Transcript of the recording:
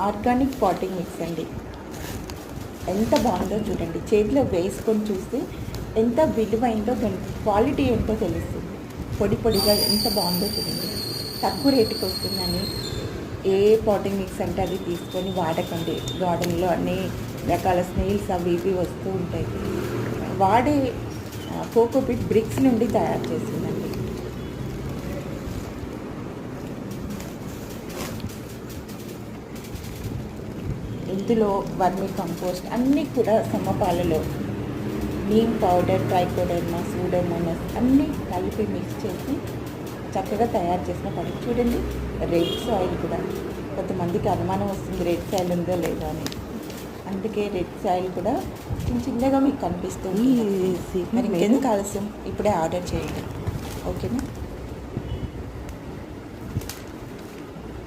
Organic potting mix అండి. ఎంత బాగుందో చూడండి, చేతిలో వేసుకొని చూస్తే ఎంత విలువైందో, దాని క్వాలిటీ ఏంటో తెలుస్తుంది. పొడి పొడిగా ఎంత బాగుందో చూడండి. తక్కువ రేటుకి వస్తుందని ఏ పాటింగ్ మిక్స్ అంటే అది తీసుకొని వాడకండి. గార్డెన్లో అన్ని రకాల స్నేల్స్ అవి ఇవి వస్తూ ఉంటాయి. వాడే కోకోపీట్ బ్రిక్స్ నుండి తయారు చేసిందండి. ఇందులో వర్మీ కంపోస్ట్ అన్నీ కూడా సమపాలలో నీమ్ పౌడర్, ట్రైకోడర్మా, సూడోమోనాస్ అన్నీ కలిపి మిక్స్ చేసి చక్కగా తయారు చేసిన ప్రోడక్ట్. చూడండి, రెడ్ సాయిల్ కూడా కొంతమందికి అనుమానం వస్తుంది రెడ్ సాయిల్ ఉందో లేదో అని. అందుకే రెడ్ సాయిల్ కూడా చిన్నగా మీకు కనిపిస్తుంది. మరి ఇంకెందుకు ఆలస్యం, ఇప్పుడే ఆర్డర్ చేయండి. ఓకేనా?